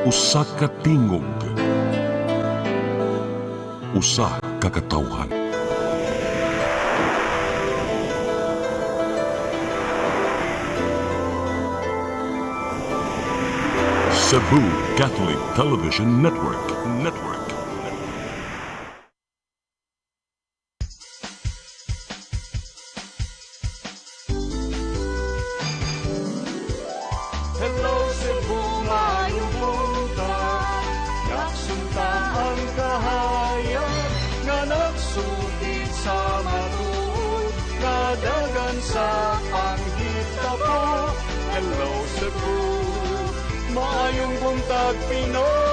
Usa ka tingog, usa ka katawhan. Cebu Catholic Television Network. Hello Cebu, maayong buntag. Nagsunta ang kahayag nga nagsugid sa matuod, nadagan sa panghitabo. Hello Cebu, maayong buntag Pinoy.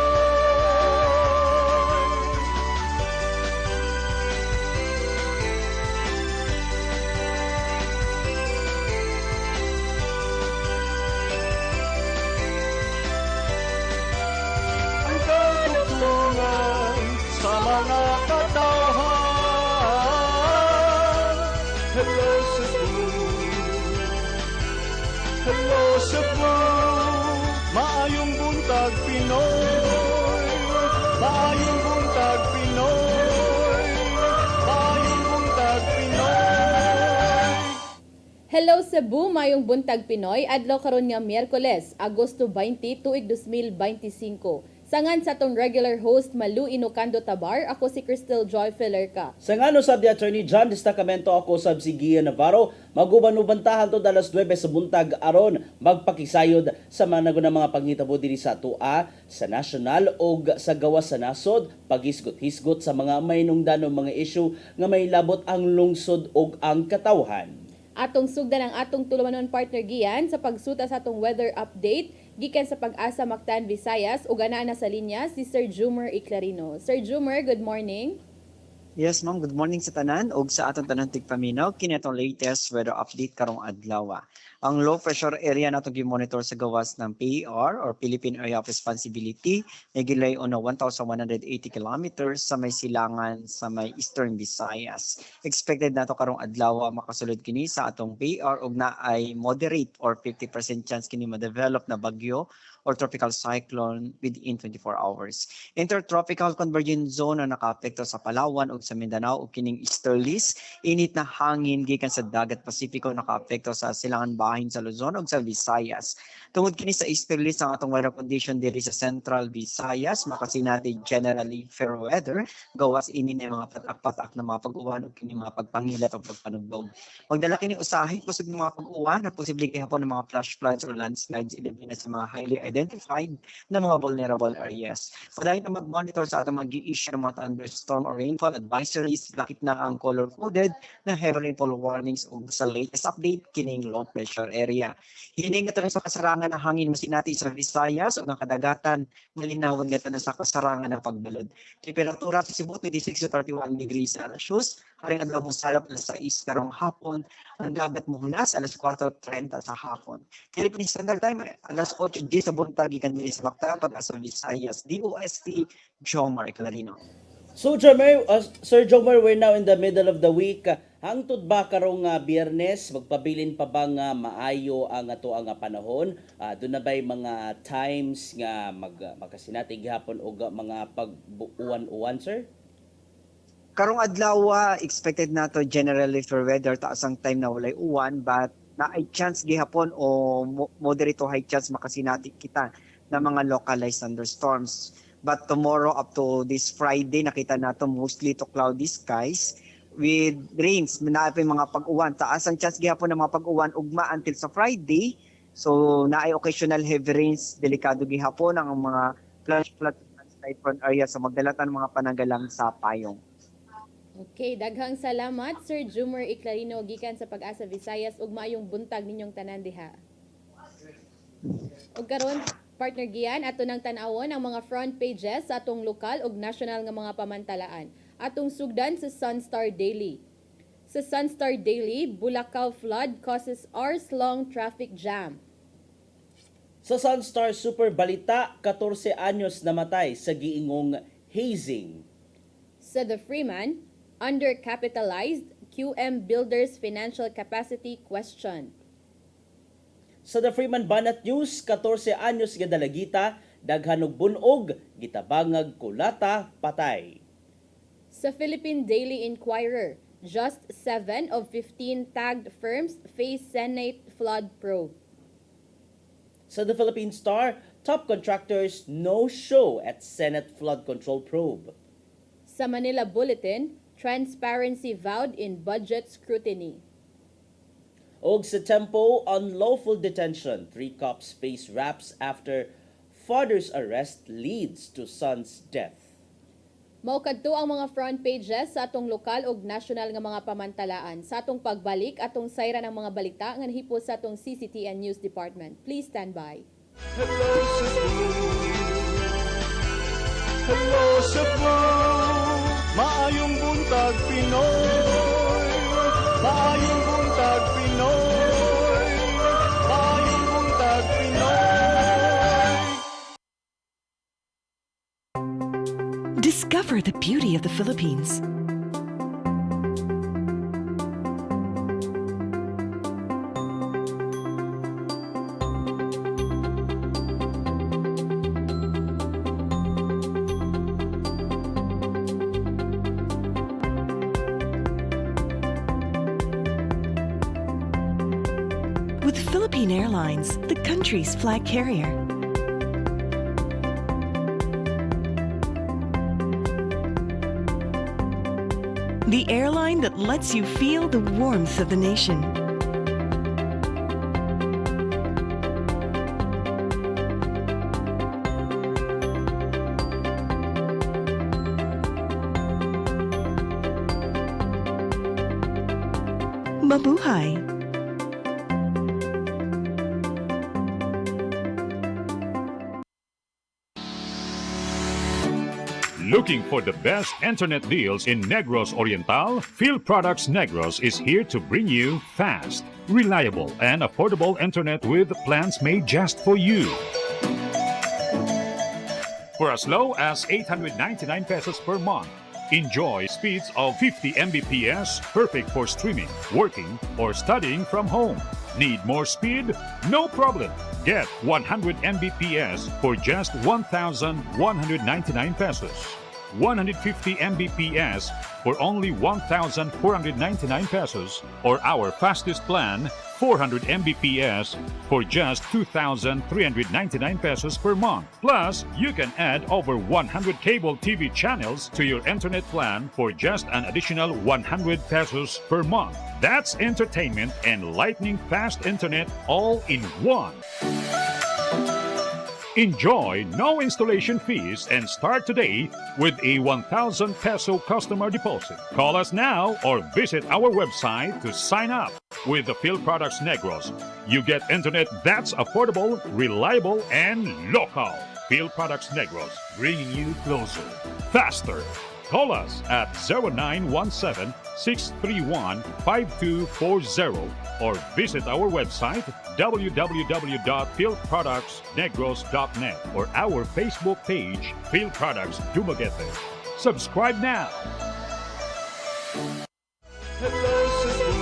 Ang katugtungan sa mga katawhan. Hello Cebu, hello Cebu, maayong buntag Pinoy, maayong buntag Pinoy, maayong buntag Pinoy. Hello Cebu, mayong buntag Pinoy, adlaw karon nga Miyerkules, Agosto 20, tuig 2025. Sangan sa tong regular host Malu Inocando Tabar, ako si Crystal Joy Felerca. Sa ngano sab di Attorney John Destacamento ako sab si Gia Navarro, maguban-ubantahan to dalas 9 sa buntag aron magpakisayod sa mga panghitabo diri sa tua sa national o sa gawas sa nasod, paghisgot-hisgot sa mga mainungdanong mga issue nga may labot ang lungsod o ang katawhan. Atong sugdan ang atong tulumanon partner Gian sa pagsuta sa atong weather update gikan sa Pag-asa Mactan Visayas ug ana na sa linya si Sir Jumer Iclarino. Sir Jumer, good morning. Yes, ma'am. Good morning sa tanan ug sa atong tanan tigpaminaw kini atong latest weather update karong adlaw. Ang low pressure area nato gi-monitor sa gawas ng PER or Philippine Area of Responsibility nagilay on 1,180 kilometers sa may silangan sa may Eastern Visayas. Expected nato karong adlaw makasulod kini sa atong PER ug naay moderate or 50% chance kini ma-develop na bagyo or tropical cyclone within 24 hours. Intertropical convergence zone na nakaapekto sa Palawan ug sa Mindanao ug kining easterlies, init na hangin gikan sa dagat Pasipiko nakaapekto sa silangan bahin sa Luzon ug sa Visayas. Tungod kini sa easterlies ang atong weather condition diri sa Central Visayas, makasinati generally fair weather, gawas ini na mga patak-patak na mga pag-uwan ug kini mga pagpangilat o pagpanugdog. Magdala kini usahay kusog ng mga pag-uwan na posible gihapon ng mga flash floods or landslides ilabin na sa mga highly identified na mga vulnerable areas. Padayon na mag-monitor sa atong mag-i-issue ng mga thunderstorm or rainfall advisories, lakip na ang color-coded na heavy rainfall warnings ug sa latest update kining low pressure area. Hining nga sa kasarangan na hangin masinati sa Visayas ug ang kadagatan malinawon nga na sa kasarangan ng pagbalod. Temperatura sa Cebu 26 to 31 degrees Celsius, haring adlaw mo salap alas 6 karong hapon, ang dagat mo hunas alas 4:30 sa hapon. Philippine Standard Time alas 8 sa buntag gikan diri sa Mactan pag-asa Visayas. DOST Jomar Iclarino. So Sir Jomer, we're now in the middle of the week. Hangtod ba karong Biyernes magpabilin pa ba nga maayo ang ato ang panahon? Doon na ba'y mga times nga magkasinati gihapon og mga pag-uwan-uwan, sir? Karong adlaw expected nato generally for weather taas ang time na walay uwan but na ay chance gihapon o moderate to high chance makasinati kita na mga localized thunderstorms. But tomorrow up to this Friday nakita nato mostly to cloudy skies with rains, naapay mga pag-uwan. Taas ang chance gihapon ng mga pag-uwan ugma until sa Friday. So naay occasional heavy rains, delikado gihapon ang mga flash flood landslide prone area sa magdalatan mga pananggalang sa payong. Okay, daghang salamat Sir Jumer Iclarino gikan sa Pag-asa Visayas ug maayong buntag ninyong tanan diha. Ug karon partner Gian, ato nang tan-awon ang mga front pages sa atong lokal ug national nga mga pamantalaan. Atong sugdan sa Sunstar Daily. Sa Sunstar Daily, Bulacau flood causes hours-long traffic jam. Sa Sunstar Super Balita, 14 anyos namatay sa giingong hazing. Sa The Freeman, undercapitalized, QM Builders Financial Capacity questioned. Sa The Freeman Banat News, 14 anyos nga dalagita daghan og bunog, gitabangag kulata, patay. Sa Philippine Daily Inquirer, just 7 of 15 tagged firms face Senate flood probe. Sa The Philippine Star, top contractors no-show at Senate flood control probe. Sa Manila Bulletin, transparency vowed in budget scrutiny. Og sa Tempo, unlawful detention. 3 cops face raps after father's arrest leads to son's death. Mao kadto ang mga front pages sa atong lokal ug national nga mga pamantalaan. Sa atong pagbalik atong sayra ng mga balita nga nahipo sa atong CCTN News Department. Please stand by. Hello Cebu, hello Cebu, maayong buntag Pinoy, maayong buntag Pinoy, maayong buntag Pinoy. Discover the beauty of the Philippines. With Philippine Airlines, the country's flag carrier. The airline that lets you feel the warmth of the nation. Mabuhay! Looking for the best internet deals in Negros Oriental? Phil Products Negros is here to bring you fast, reliable, and affordable internet with plans made just for you. For as low as 899 pesos per month, enjoy speeds of 50 Mbps, perfect for streaming, working, or studying from home. Need more speed? No problem. Get 100 Mbps for just 1,199 pesos. 150 Mbps for only 1,499 pesos, or our fastest plan, 400 Mbps for just 2,399 pesos per month. Plus, you can add over 100 cable TV channels to your internet plan for just an additional 100 pesos per month. That's entertainment and lightning fast internet all in one. Enjoy no installation fees and start today with a 1,000 peso customer deposit. Call us now or visit our website to sign up. With the Phil Products Negros, you get internet that's affordable, reliable, and local. Phil Products Negros, bringing you closer, faster. Call us at 0917-631-5240 or visit our website www.philproductsnegros.net or our Facebook page, Phil Products Dumaguete. Subscribe now. Hello Cebu,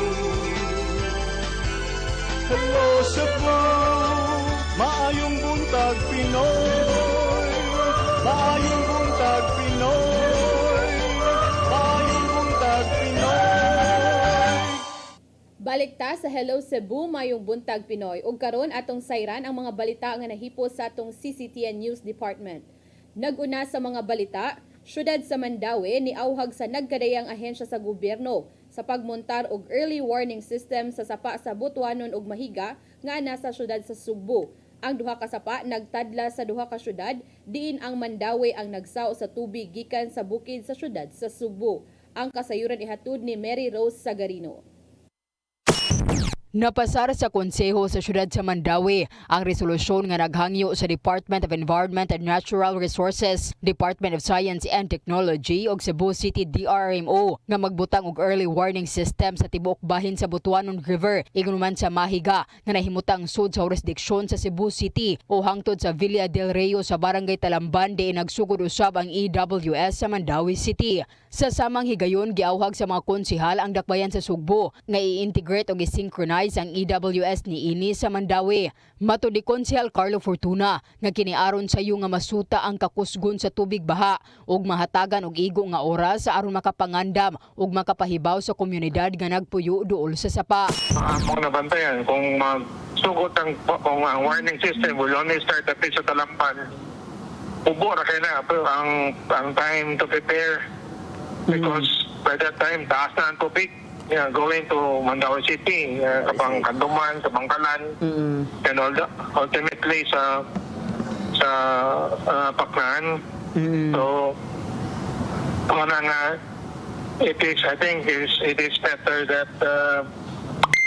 hello Cebu, maayong buntag Pinoy, maayong buntag Pinoy, maayong buntag Pinoy. Balikta sa Hello Cebu mayong buntag Pinoy ug karon atong sayran ang mga balita nga nahipo sa atong CCTN News Department. Naguna sa mga balita, syudad sa Mandaue niauhag sa nagkadayang ahensya sa gobyerno sa pagmontar og early warning system sa sapa sa Butuanon ug Mahiga nga nasa syudad sa Sugbo. Ang duha ka sapa nagtadla sa duha ka syudad diin ang Mandaue ang nagsao sa tubig gikan sa bukid sa syudad sa Sugbo. Ang kasayuran ihatod ni Mary Rose Sagarino. Napasar sa konseho sa siyudad sa Mandaue ang resolusyon nga naghangyo sa Department of Environment and Natural Resources, Department of Science and Technology ug Cebu City DRMO nga magbutang og early warning system sa tibuok bahin sa Butuanon River ingon man sa Mahiga nga nahimutang sud sa jurisdiksyon sa Cebu City o hangtod sa Villa del Rio sa Barangay Talamban diin nagsugod usab ang EWS sa Mandaue City. Sa samang higayon giawhag sa mga konsehal ang dakbayan sa Sugbo nga i-integrate og i-synchronize ni-organize ang EWS ni ini sa Mandawi. Matud ni Konsehal Carlo Fortuna nga kiniaron sayo nga masuta ang kakusgon sa tubig baha ug mahatagan og igo nga oras aron makapangandam ug makapahibaw sa komunidad nga nagpuyo duol sa sapa. Among nabantayan kung magsugot kung ang warning system will only start at least sa Talampan. Ubo na kayo na ang time to prepare because by that time taas na ang tubig. Going to Mandawi City, kapang Kanduman, sa Bangkalan, and ultimately sa Paklan. So, I think it is better that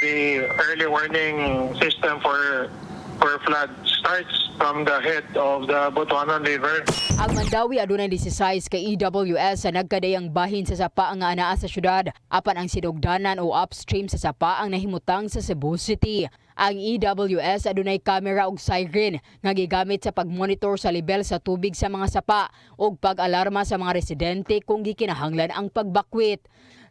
the early warning system for flood starts from the head of the Butuanan River. Ang Mandawi adunay 16 ka EWS sa nagkadayang bahin sa sapa nga anaa sa syudad, apan ang sinugdanan o upstream sa sapa ang nahimutang sa Cebu City. Ang EWS adunay kamera ug siren nga gigamit sa pagmonitor sa level sa tubig sa mga sapa ug pag-alarma sa mga residente kung gikinahanglan ang pagbakwit.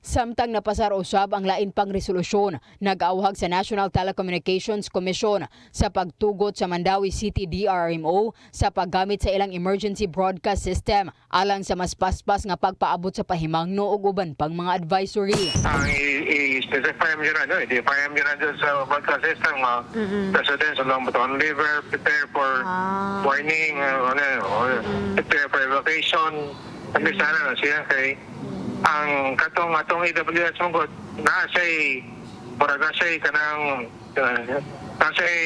Samtang napasar usab ang lain pang resolusyon, nag-auhag sa National Telecommunications Commission sa pagtugot sa Mandawi City DRMO sa paggamit sa ilang emergency broadcast system alang sa mas paspas nga pagpaabot sa pahimangno ug uban pang mga advisory. Ang i-specify mo yun, i-define mo yun sa broadcast system, residents along Butuanan River, prepare for warning, prepare for evacuation, at least na siya kay ang atong EWS mong nasa'y kanang nasa'y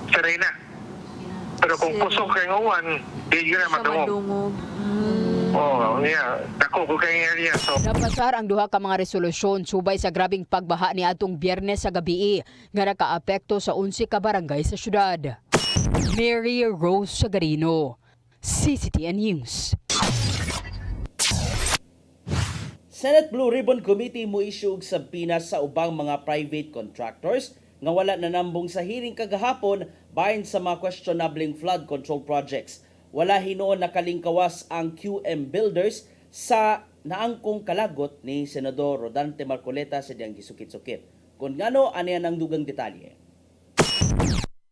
Serena. Pero kung pusok kay uwan, di yun na madungog. Dako ko kay area. So Napasar ang duha ka mga resolusyon subay sa grabing pagbaha ni atong Biyernes sa gabii nga nakaapekto sa 11 ka barangay sa syudad. Mary Rose Sagarino, CCTN News. Senate Blue Ribbon Committee mo issue og sabpinas sa ubang mga private contractors nga wala nanambong sa hearing kagahapon bahin sa mga questionabling flood control projects. Wala hinuon nakalingkawas ang QM Builders sa naangkong kalagot ni Senador Rodante Marcoleta sa diyang gisukit-sukit. Kung ngano, aniyan ang dugang detalye.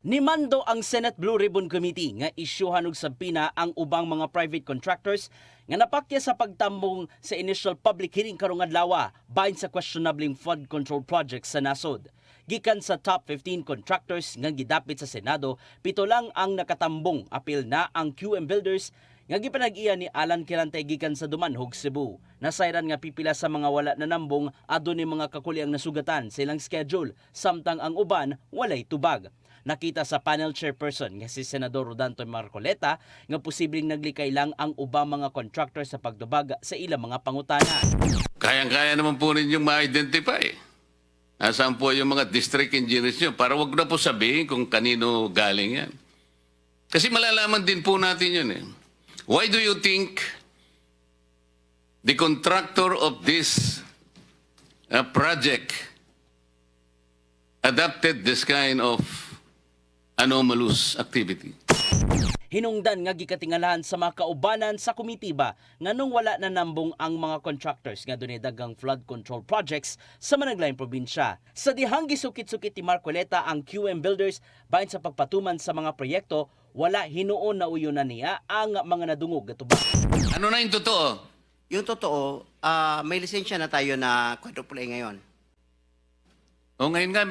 Nimando ang Senate Blue Ribbon Committee nga isyuhan og sabpina ang ubang mga private contractors nga napakya sa pagtambong sa initial public hearing karong adlaw bahin sa questionabling flood control projects sa nasod. Gikan sa top 15 contractors nga gidapit sa Senado, 7 lang ang nakatambong. Apil na ang QM Builders nga gipanag-iya ni Alan Quirante gikan sa Dumanhog, Cebu. Nasayran nga pipila sa mga wala nanambong adunay mga kakuliang nasugatan sa ilang schedule, samtang ang uban walay tubag. Nakita sa panel chairperson nga si Senador Rodante Marcoleta nga posibleng naglikay lang ang ubang mga contractor sa pagdubag sa ilang mga pangutana. Kayang-kaya naman po ninyong ma-identify. Nasaan po yung mga district engineers nyo para wag na po sabihin kung kanino galing yan. Kasi malalaman din po natin yun eh. Why do you think the contractor of this project adopted this kind of anomalous activity? Hinungdan nga gikatingalahan sa mga kaubanan sa komitiba nga nung wala na nambong ang mga contractors nga dunay daghang flood control projects sa managlayang probinsya. Sa dihang gisukit-sukit ni Marcoleta ang QM Builders bahin sa pagpatuman sa mga proyekto, wala hinuon na uyunan niya ang mga nadungog gatubang. Ano na yung totoo? Yung totoo, may lisensya na tayo na quadruple A ngayon. O ngayon nga,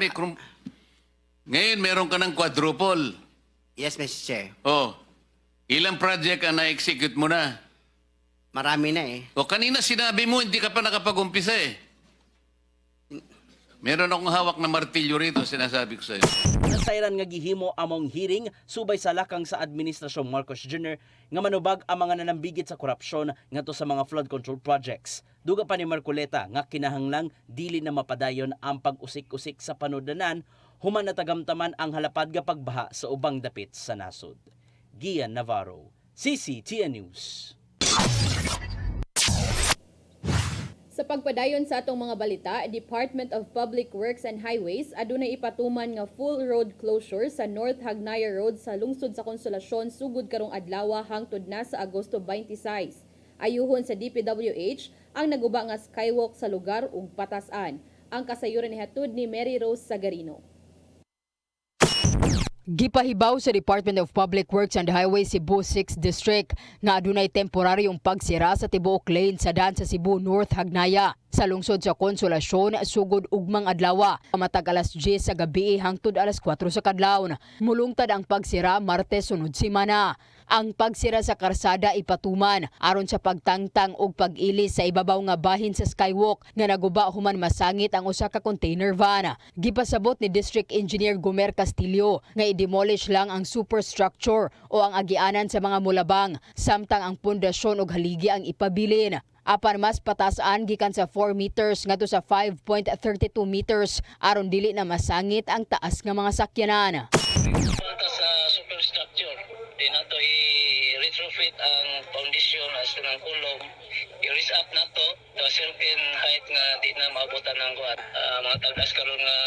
ngayon meron ka ng quadruple. Yes, Mr. Chair. O, ilang project ang na-execute mo na? Marami na eh. O kanina sinabi mo, hindi ka pa nakapag-umpisa eh. Meron akong hawak na martilyo rito, sinasabi ko sa'yo. Nasayran nga gihimo among hearing subay sa lakang sa Administrasyong Marcos Jr. nga manubag ang mga nanambigit sa korupsyon ngadto sa mga flood control projects. Duga pa ni Marcoleta nga kinahanglang dili na mapadayon ang pag-usik-usik sa panudanan human natagamtaman ang halapad nga pagbaha sa ubang dapit sa nasod. Gian Navarro, CCTN News. Sa pagpadayon sa atong mga balita, Department of Public Works and Highways adunay ipatuman nga full road closure sa North Hagnaya Road sa lungsod sa Konsolasyon sugod karong adlaw hangtod na sa Agosto 26. Ayuhon sa DPWH ang naguba nga skywalk sa lugar ug patasan. Ang kasayuran ni hatud ni Mary Rose Sagarino. Gipahibaw sa Department of Public Works and Highways Cebu 6 District nga adunay temporaryong pagsira sa tibuok lane sa daan sa Cebu North Hagnaya sa lungsod sa Konsolasyon sugod ugmang adlaw. Matag alas 10 sa gabi hangtod alas 4 sa kadlawon. Mulungtad ang pagsira Martes sunod semana. Ang pagsira sa karsada ipatuman aron sa pagtangtang og pag-ilis sa ibabaw nga bahin sa skywalk nga naguba human masangit ang usa ka container van. Gipasabot ni District Engineer Gomer Castillo nga i-demolish lang ang superstructure o ang agianan sa mga mulabang samtang ang pundasyon ug haligi ang ipabilin. Apan mas patasaan gikan sa 4 meters ngadto sa 5.32 meters aron dili na masangit ang taas nga mga sakyanan. Sa superstructure, di na to i-retrofit ang foundation as ng kulong. I-raise up na to certain height nga di na maabutan ng mga tagas karon nga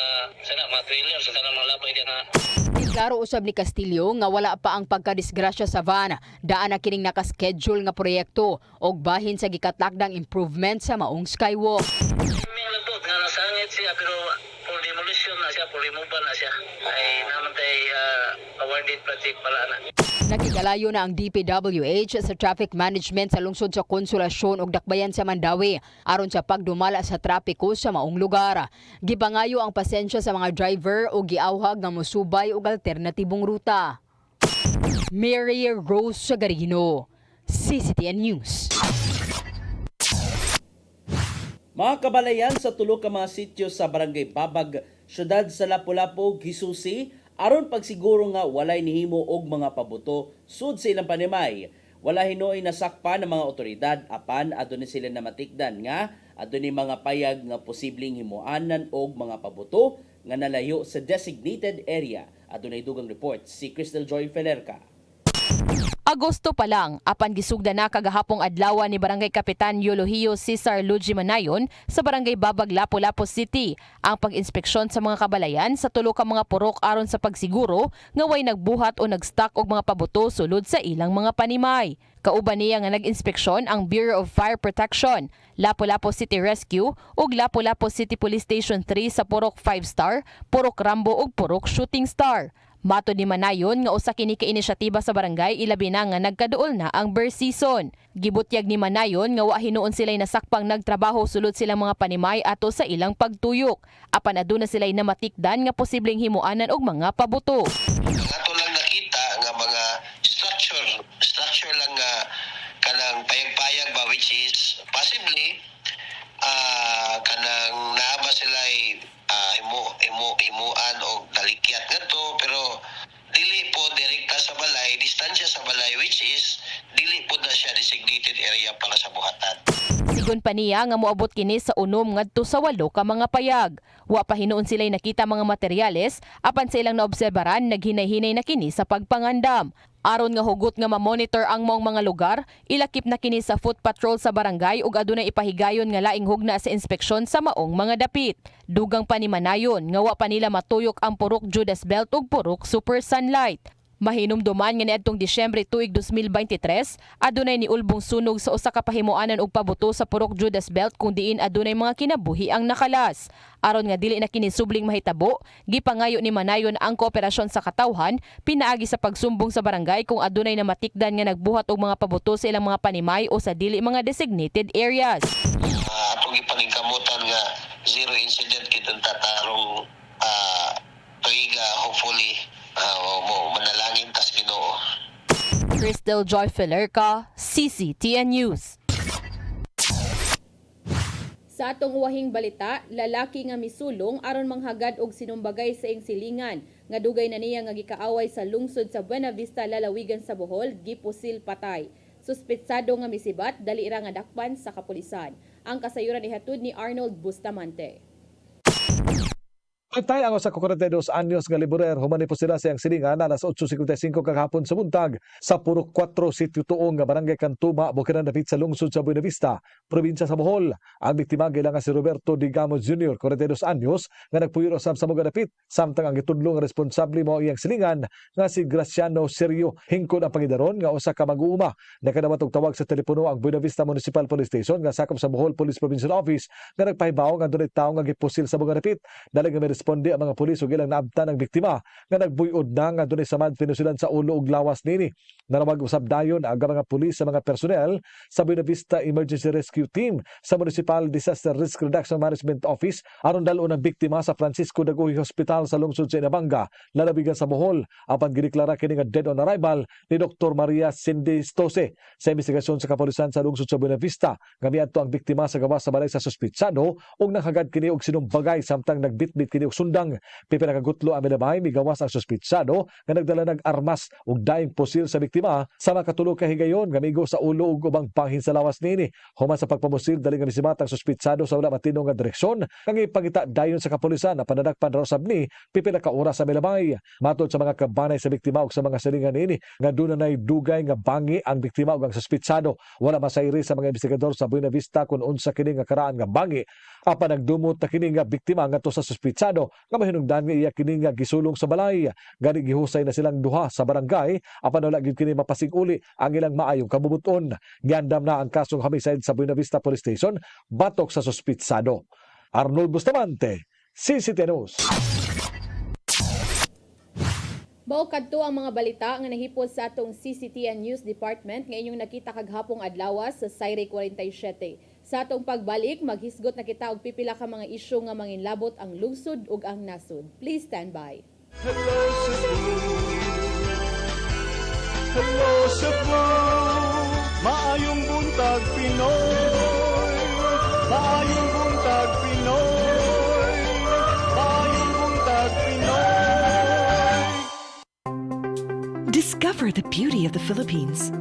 sana mga trailer sa tanang mga labay di na. Klaro usab ni Castillo nga wala pa ang pagkadisgrasya sa van. Daan na kining nakaschedule nga proyekto og bahin sa gikatakdang improvement sa maong skywalk. May labot nga nasangit siya pero for demolition na siya, for removal na siya. Ay naman tayo awarded project pala na. Nakigalayo na ang DPWH sa traffic management sa lungsod sa Konsolasyon ug Dakbayan sa Mandawi aron sa pagdumala sa trapiko sa maong lugar. Gibangayo ang pasensya sa mga driver o giawhag nga mosubay og alternatibong ruta. Mary Rose Sagarino, CCTN News. Mga kabalayan, sa tulo ka mga sityo sa Barangay Babag, syudad sa Lapu-Lapu, Gisusi, aron pagsiguro nga walay nihimo og mga pabuto sud sa ilang panimay. Wala hinoy nasakpa ng mga otoridad apan adunay sila na matikdan nga adunay mga payag nga posibleng himuanan og mga pabuto nga nalayo sa designated area. Adunay dugang report si Crystal Joy Felerca. Agosto pa lang, apan gisugda na kagahapong adlaw ni Barangay Kapitan Eulogio Cesar Luigi Manayon sa Barangay Babag, Lapu-Lapu City ang pag-inspeksyon sa mga kabalayan sa tulo ka mga purok aron sa pagsiguro nga way nagbuhat o nagstock og mga pabuto sulod sa ilang mga panimay. Kauban niya nga nag-inspeksyon ang Bureau of Fire Protection, Lapu-Lapu City Rescue ug Lapu-Lapu City Police Station 3 sa Purok 5 Star, Purok Rambo ug Purok Shooting Star. Mato ni Manayon nga usa kini ka inisyatiba sa barangay ilabi na nga nagkaduol na ang bird season. Gibutyag ni Manayon nga wa hinuon sila'y nasakpang nagtrabaho sulod silang mga panimay ato sa ilang pagtuyok. Apan aduna sila'y namatikdan nga posibleng himuanan og mga pabuto. Ato lang nakita nga mga structure lang nga kanang payag-payag ba which is possibly kanang naaba sila'y himuan o dalikyat nga to pero dili po direkta sa balay, distansya sa balay which is dili po na siya designated area para sa buhatan. Sigon pa niya nga moabot kini sa unom ngadto sa 8 ka mga payag. Wa pa hinuon sila'y nakita mga materyales apan sa ilang naobserbaran naghinay-hinay na kini sa pagpangandam. Aron nga hugot nga ma-monitor ang maong mga lugar, ilakip na kini sa foot patrol sa barangay ug adunay ipahigayon nga laing hugna sa inspeksyon sa maong mga dapit. Dugang pa ni Manayon nga wa pa nila matuyok ang Purok Judas Belt ug Purok Super Sunlight. Mahinumduman nga niadtong Disyembre tuig 2023, adunay ni ulbong sunog sa usa ka pahimuanan og pabuto sa Purok Judas Belt kung diin adunay mga kinabuhi ang nakalas. Aron nga dili na kini subling mahitabo, gipangayo ni Manayon ang kooperasyon sa katawhan pinaagi sa pagsumbong sa barangay kung adunay na matikdan nga nagbuhat og mga pabuto sa ilang mga panimay o sa dili mga designated areas. Atong ipaningkamutan nga zero incident kitong tatarong tuiga hopefully manalangin tas Ginoo. Crystal Joy Felerca, CCTN News. Sa atong wahing balita, lalaki nga misulong aron manghagad og sinumbagay sa ing silingan nga dugay na niya nga gikaaway sa lungsod sa Buena Vista, lalawigan sa Bohol, gipusil patay. Suspetsado nga misibat dali ra nga dakpan sa kapulisan. Ang kasayuran ihatud ni Arnold Bustamante. Patay ang usa ka 42 anyos nga liburer humani po sila sa iyang silingan alas 8:55 kagahapon sa buntag sa Purok 4 Sitio Tuong nga barangay Cantuma, Bukidnon dapit sa lungsod sa Buena Vista, probinsya sa Bohol. Ang biktima gilang si Roberto Digamo Jr., 42 anyos nga nagpuyo usab sa mga dapit, samtang ang gitudlo nga responsable mao iyang silingan nga si Graciano Serio. Hingkod ang pangidaron nga usa ka mag-uuma. Nakadawat og tawag sa telepono ang Buena Vista Municipal Police Station nga sakop sa Bohol Police Provincial Office nga nagpahibaw nga dunay tawo nga gipusil sa mga dapit. Dali nga responde ang mga pulis ug ilang naabtan ang biktima nga nagbuyod na nga dunay samad pinusilan sa ulo ug lawas nini. Nanawag usab dayon ang mga pulis sa mga personnel sa Buena Vista Emergency Rescue Team sa Municipal Disaster Risk Reduction Management Office aron dalon ang biktima sa Francisco Daguhi Hospital sa lungsod sa Inabanga, lalabigan sa Bohol. Apan gideklara kini nga dead on arrival ni Dr. Maria Cindy Stose. Sa investigasyon sa kapulisan sa lungsod sa Buena Vista, nga miadto ang biktima sa gawas sa balay sa suspitsado ug nakagad kini og sinumbagay samtang nagbitbit kini og sundang. Pipila ka gutlo ang minabay migawas ang suspitsado nga nagdala armas ug daing pusil sa biktima sa makatulo ka higayon nga migo sa ulo ug ubang panghin sa lawas nini. Human sa pagpamusil dali nga misimat ang suspitsado sa wala matino nga direksyon nga ipangita dayon sa kapulisan na panadakpan raw sab ni pipila ka oras sa milabay. Matod sa mga kabanay sa biktima ug sa mga silingan nini nga dunay dugay nga bangi ang biktima ug ang suspitsado. Wala masayri sa mga investigador sa Buena Vista kung unsa kini nga karaan nga bangi. Apan nagdumot na kini nga biktima ngadto sa suspitsado nga mahinungdan nga iya kini nga gisulong sa balay. Gani gihusay na silang duha sa barangay apan wala gyud kini mapasig-uli ang ilang maayong kabubuton. Giandam na ang kasong homicide sa Buena Vista Police Station batok sa suspitsado. Arnold Bustamante, CCT News. Bao kadto ang mga balita nga nahipos sa atong CCTN News Department nga inyong nakita kaghapong adlaw sa Sayre 47. Sa atong pagbalik, maghisgot na kita og pipila ka mga isyu nga manginlabot ang lungsod ug ang nasod. Please stand by. Hello Cebu, hello Cebu, maayong buntag Pinoy, maayong buntag Pinoy, maayong buntag Pinoy. Discover the beauty of the Philippines.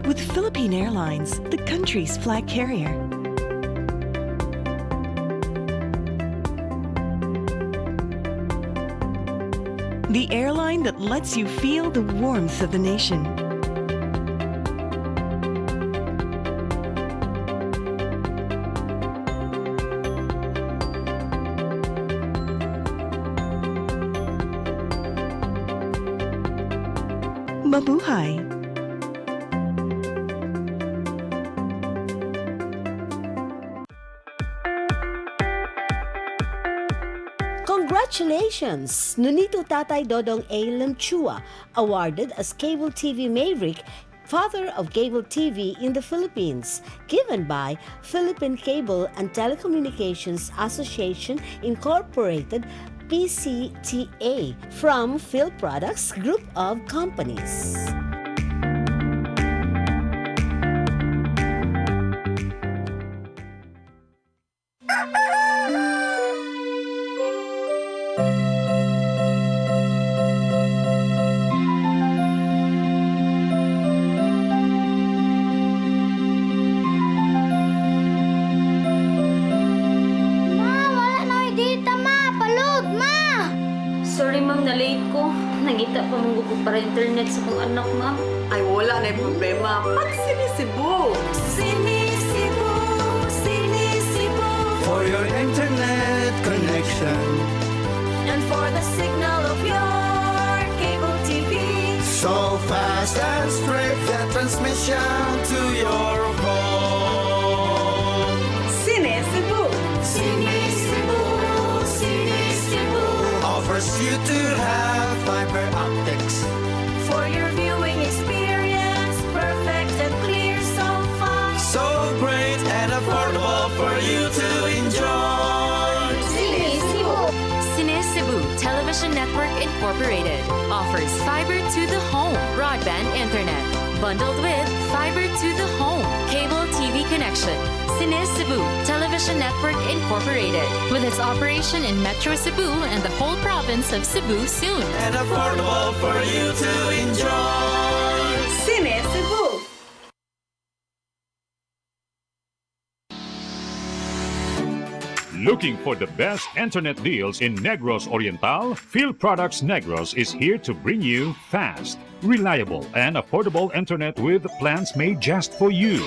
With Philippine Airlines, the country's flag carrier. The airline that lets you feel the warmth of the nation. Mabuhay! Congratulations! Nunito Tatay Dodong A. Lemchua, awarded as Cable TV Maverick, Father of Cable TV in the Philippines, given by Philippine Cable and Telecommunications Association Incorporated, PCTA, from Phil Products Group of Companies. Sorry ma'am, na-late ko. Nangita pa mong gusto para internet sa kong anak ma'am. Ay wala na yung problema. Pag Sinisibu! Sinisibu, Sinisibu. For your internet connection. And for the signal of your cable TV. So fast and straight, the transmission to your home. Sinisibu! Sinisibu, Sinisibu. Offers you to have fiber optics. For your viewing experience, perfect and clear so fast. So great and affordable for you to enjoy. Sinisibu. Sinisibu Television Network Incorporated offers fiber to the home broadband internet. Bundled with fiber to the home, cable TV connection. Cine Cebu Television Network Incorporated, with its operation in Metro Cebu and the whole province of Cebu soon. And affordable for you to enjoy. Cine Cebu. Looking for the best internet deals in Negros Oriental? Field Products Negros is here to bring you fast, reliable, and affordable internet with plans made just for you.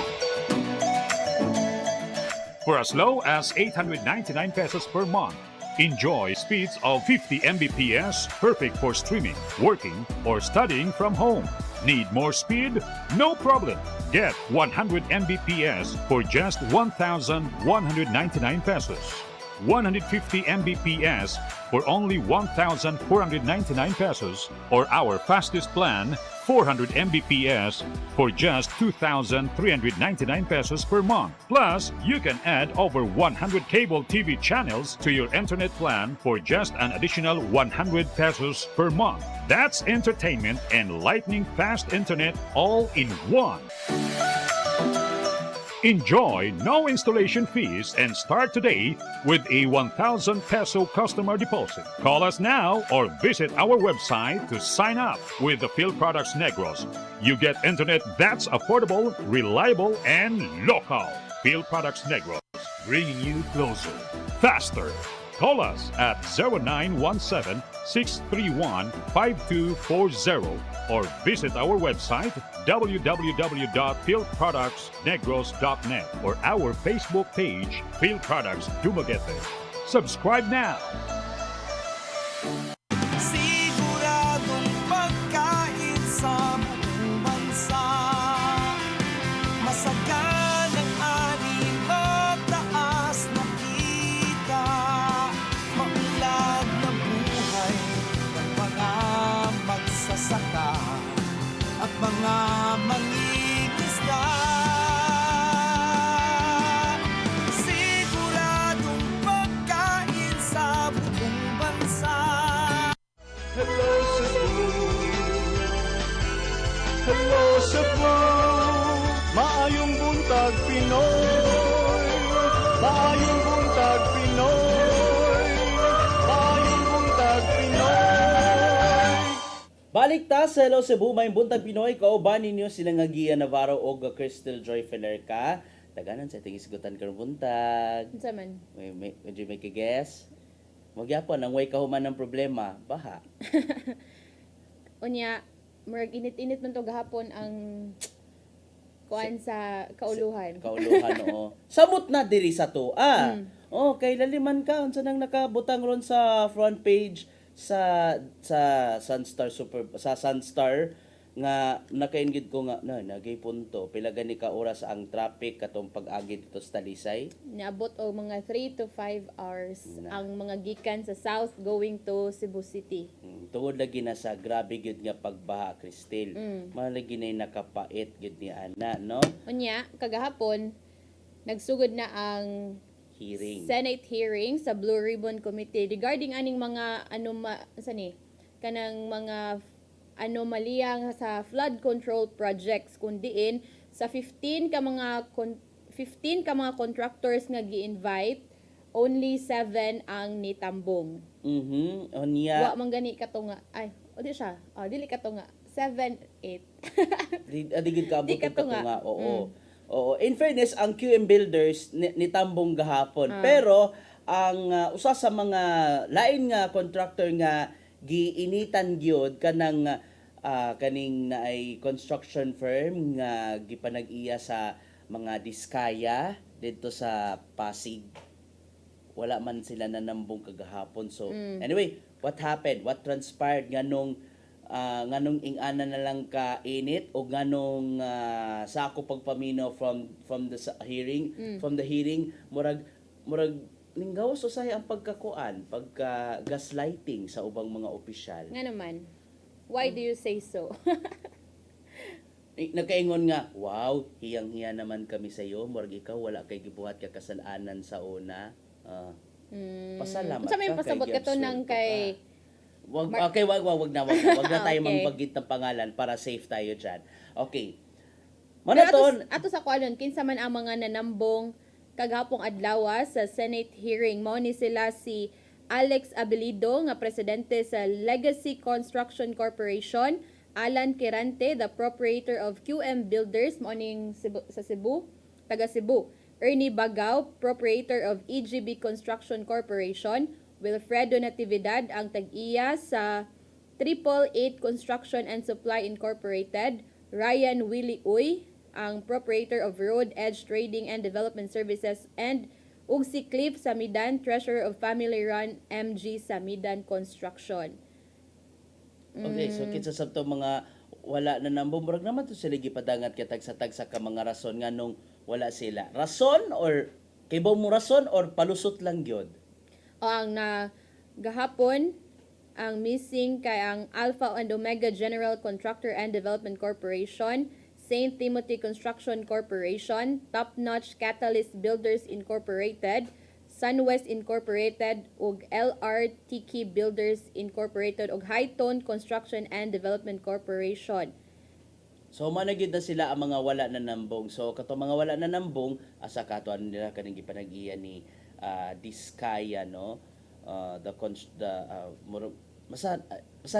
For as low as 899 pesos per month, enjoy speeds of 50 Mbps, perfect for streaming, working, or studying from home. Need more speed? No problem. Get 100 Mbps for just 1,199 pesos. 150 Mbps for only 1,499 pesos, or our fastest plan, 400 Mbps for just 2,399 pesos per month. Plus, you can add over 100 cable TV channels to your internet plan for just an additional 100 pesos per month. That's entertainment and lightning fast internet all in one. Enjoy no installation fees and start today with a 1,000 peso customer deposit. Call us now or visit our website to sign up with the Field Products Negros. You get internet that's affordable, reliable, and local. Field Products Negros, bringing you closer, faster. Call us at 0917-631-5240 or visit our website www.fieldproductsnegros.net or our Facebook page, Field Products Dumaguete. Subscribe now. Siguradong pagkain sa buong bansa. Masaganang ani, mataas na kita. Maulad na buhay ng mga magsasaka at mga mangingisda. Siguradong pagkain sa buong bansa. Hello Cebu, hello Cebu, maayong buntag Pinoy, maayong buntag Pinoy, maayong buntag Pinoy. Balik ta sa Hello Cebu, may buntag Pinoy, kauban ninyo sila nga Gia Navarro o Crystal Joy Fenerca. Taganan sa ating isgutan karong buntag. Unsa man? May ka-guess? Magyapon, ang way kahuman ng problema, baha. Unya, murag init-init man to gahapon ang kuan sa kauluhan. Kauluhan, oo. Samot na diri sa to. Oh, kay laliman ka unsa nang nakabutang ron sa front page sa Sunstar nga nakaingid ko nga nagay punto pila gani ka oras ang traffic katong pag-agi dito sa Talisay. Niabot og mga 3 to 5 hours ang mga gikan sa south going to Cebu City. Tungod lagi na sa grabe gyud nga pagbaha, Cristel. Malagi na nakapait gyud ni ana, no? Unya, kagahapon nagsugod na ang Senate hearing sa Blue Ribbon Committee regarding aning mga kanang mga anomalya sa flood control projects kundiin sa 15 ka mga contractors nga gi-invite, only 7 ang nitambong. Onya. Wa man gani kato nga di siya. Dili kato nga 7 8. Adigid ka abot kato nga. Oo. In fairness, ang QM Builders nitambong gahapon. Pero ang usa sa mga lain nga contractor nga giinitan gyud kanang kaning naay construction firm nga gipanag-iya sa mga diskaya dito sa Pasig. Wala man sila nanambong kagahapon. So anyway, what happened? What transpired nganong ingana na lang ka init o nganong sa ako pagpaminaw from the hearing murag ninggawas usay ang pagkakuan, pagka gaslighting sa ubang mga opisyal. Nga naman. Why do you say so? Nakaingon nga, wow, hiyang-hiya naman kami sa iyo. Murag ikaw wala kay gibuhat ka kasalanan sa una. Pasalamat ka. Sa may pasabot ka to nang kay Okay, wag na. Wag na tayo Okay. mangbagit ng pangalan para safe tayo dyan. Okay. Pero Manaton, ato sa kuanon, kinsa man ang mga nanambong kaghapong adlaw sa Senate hearing, mao ni sila si Alex Abilido nga presidente sa Legacy Construction Corporation, Alan Quirante, the proprietor of QM Builders, mao ning sa Cebu, taga Cebu, Ernie Bagaw, proprietor of EGB Construction Corporation, Wilfredo Natividad, ang tag-iya sa 888 Construction and Supply Incorporated, Ryan Willie Uy, ang proprietor of Road Edge Trading and Development Services, and ug si Cliff Samidan, treasurer of family-run MG Samidan Construction. okay, so kinsa sa to mga wala na nambong, murag naman to sila gipadangat kay tagsa-tagsa ka mga rason nga nung wala sila. Rason or kibaw mo rason or palusot lang gyud? O ang gahapon, ang missing kay ang Alpha and Omega General Contractor and Development Corporation, St. Timothy Construction Corporation, Top Notch Catalyst Builders Incorporated, Sunwest Incorporated, ug LRTK Builders Incorporated, ug Hightone Construction and Development Corporation. So managid na sila ang mga wala na nambong. So kato mga wala na nambong asa katuan nila kaning gipanag-iya ni Diskaya, no? Masa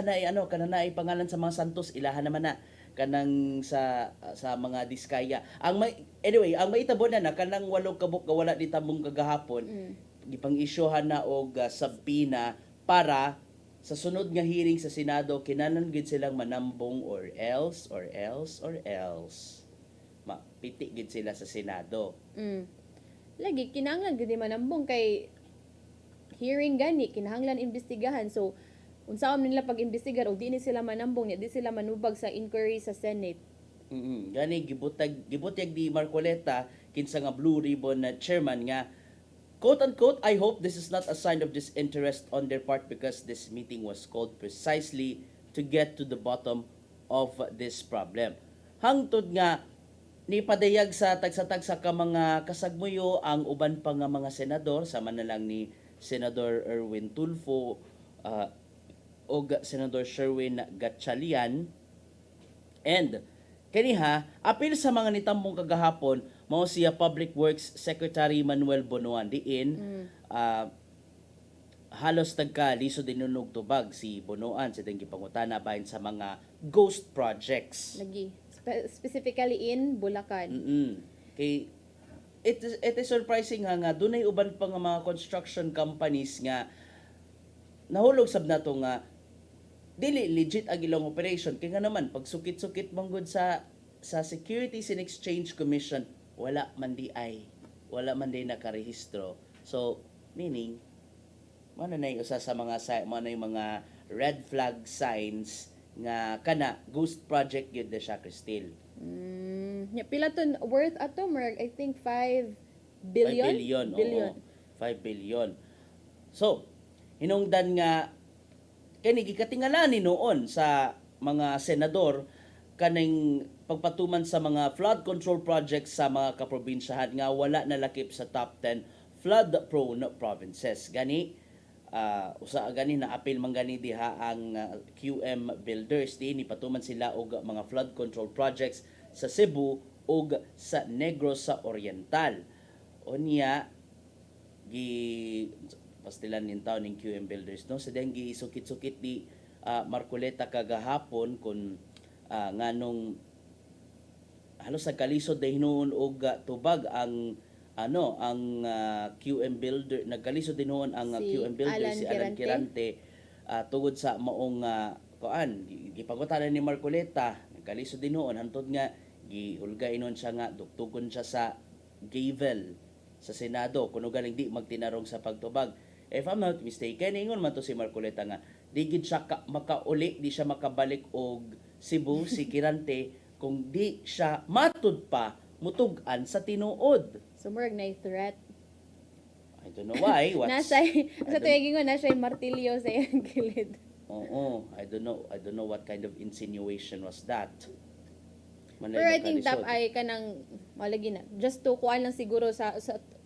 na ano kananaay pangalan sa mga santos ilahan naman na kanang sa mga Diskaya. Ang maitabo na kanang walong kabuk nga wala ditambong kagahapon. Gipang-isyuhan na og sabina para sa sunod nga hearing sa Senado kinahanglan gid silang manambong or else. Mapiti gid sila sa Senado. Lagi kinahanglan gid manambong kay hearing gani kinahanglan imbestigahan. So unsaon nila pag-imbestigar o di ni sila manambong, di sila manubag sa inquiry sa Senate. Gani gibutyag di Marcoleta kinsa nga Blue Ribbon na chairman nga quote unquote, I hope this is not a sign of disinterest on their part because this meeting was called precisely to get to the bottom of this problem. Hangtod nga ni padayag sa tagsa-tagsa ka mga kasagmuyo ang uban pa nga mga senador sama na lang ni Senador Erwin Tulfo o Senador Sherwin Gatchalian, and kaniha apil sa mga nitambong kagahapon mao siya Public Works Secretary Manuel Bonoan diin halos tagka liso dinunog tubag si Bonoan sa tinggi pangutana bahin sa mga ghost projects Lagi specifically in Bulacan. Kay it is surprising nga dunay uban pa nga mga construction companies nga nahulog sab nato nga dili legit ang ilang operation kay nga naman pag sukit-sukit manggod sa Securities and Exchange Commission wala man di nakarehistro. So meaning mo na usa sa mga mga red flag signs nga kana ghost project gyud na siya, Cristel. Pila to worth ato I think 5 billion. 5 billion. So, hinungdan nga kani gikatingala ni noon sa mga senador kaning pagpatuman sa mga flood control projects sa mga kaprobinsyahan nga wala nalakip sa top 10 flood prone provinces. Gani usa gani na apil man gani diha ang QM Builders ni patuman sila og mga flood control projects sa Cebu ug sa Negros sa Oriental. Unya pastilan nin taon ning QM Builders, no? Sa diyang gisukit-sukit di Marcoleta kagahapon kung nganong halos nagkalisod dahil noon og tubag ang QM Builder, nagkalisod din noon ang QM Builder si Alan Quirante tungod sa maong gipangutanan ni Marcoleta, nagkalisod din noon hantod nga gihulgay noon siya nga dugtugon siya sa gavel sa Senado kuno galing di magtinarong sa pagtubag. If I'm not mistaken, ingon man to si Marcoleta nga di gid siya makauli, di siya makabalik og Cebu si Quirante kung di siya matud pa mutugan sa tinuod. So murag na threat. I don't know why. Sa tuyagin ko nasa martilyo sa iyang gilid. Oo, I don't know what kind of insinuation was that. Man Pero I think nakalisod. tap ay kanang malagi na just to kuan lang siguro sa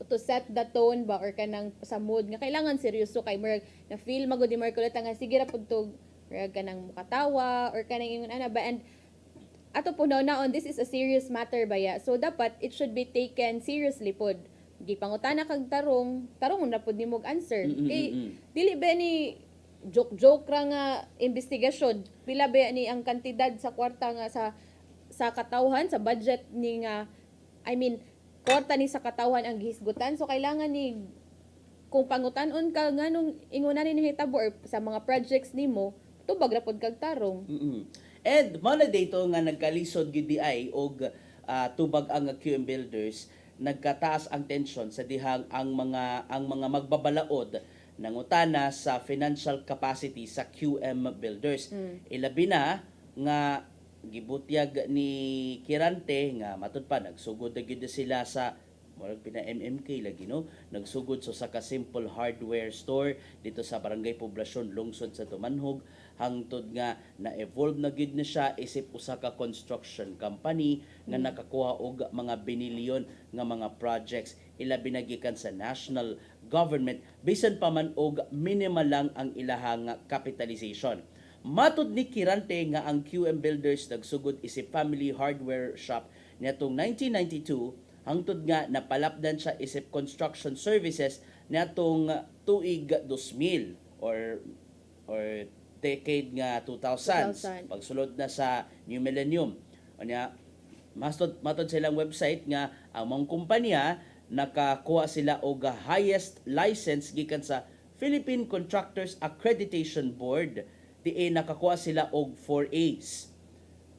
to set the tone ba or kanang sa mood nga kailangan seryoso kay murag na feel magud di murag kulit nga sige ra pud to murag kanang mukatawa or kanang ingon ana ba, and ato po naon this is a serious matter ba ya, so dapat it should be taken seriously pod. Gipangutana kag tarong na pud nimo answer kay dili ba ni joke ra nga investigasyon, pila ba ni ang kantidad sa kwarta nga sa katawhan sa budget ni nga kwarta ni sa katawhan ang gihisgutan, so kailangan ni kung pangutan-on ka nganong inguna ni hitabo or sa mga projects nimo tubag ra pod kag tarong. And mala dito nga nagkalisod gid di ay og tubag ang QM Builders, nagkataas ang tension sa dihang ang mga magbabalaod nangutana sa financial capacity sa QM Builders. Ilabi na nga gibutyag ni Kirante nga matud pa nagsugod na gid sila sa murag pina MMK lagi no, nagsugod sa ka simple hardware store dito sa Barangay Poblasyon lungsod sa Tumanhog, hangtod nga na-evolve na gid na siya isip usa ka construction company nga nakakuha og mga binilyon nga mga projects, ilabi na gikan sa national government bisan pa man og minimal lang ang ilahang capitalization. Matud ni Kirante nga ang QM Builders nagsugod isip family hardware shop niadtong 1992 hangtod nga napalapdan siya isip construction services niadtong tuig 2000 or decade nga 2000s pagsulod na sa New Millennium. Unya matod silang website nga ang mga kumpanya nakakuha sila og highest license gikan sa Philippine Contractors Accreditation Board, diay nakakuha sila og 4As.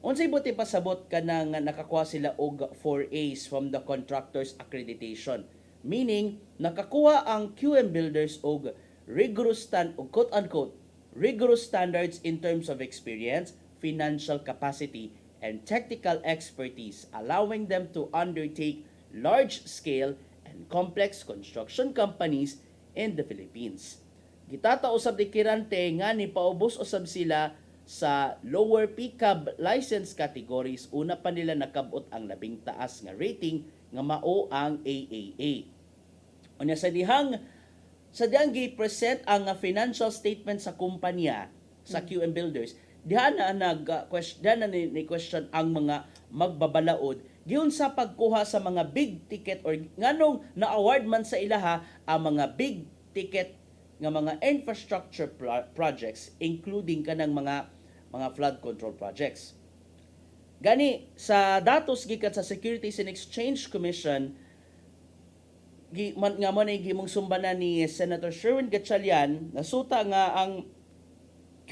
Unsay buti pasabot kanang nakakuha sila og 4As from the Contractors Accreditation, meaning nakakuha ang QM Builders og rigorous quote-unquote rigorous standards in terms of experience, financial capacity, and technical expertise, allowing them to undertake large-scale and complex construction companies in the Philippines. Gitata usab ni Kirante nga ni paubos usab sila sa lower PCAB license categories, una pa nila nakabot ang labing taas nga rating nga mao ang AAA. Unya sa dihang gi-present ang financial statement sa kumpanya sa QM Builders, diha na ni question ang mga magbabalaod giun sa pagkuha sa mga big ticket or nganong na-award man sa ilaha ang mga big ticket nga mga infrastructure projects, including kanang mga flood control projects. Gani sa datos gikan sa Securities and Exchange Commission nga mo na gimong sumbana ni Senator Sherwin Gatchalian, nasuta nga ang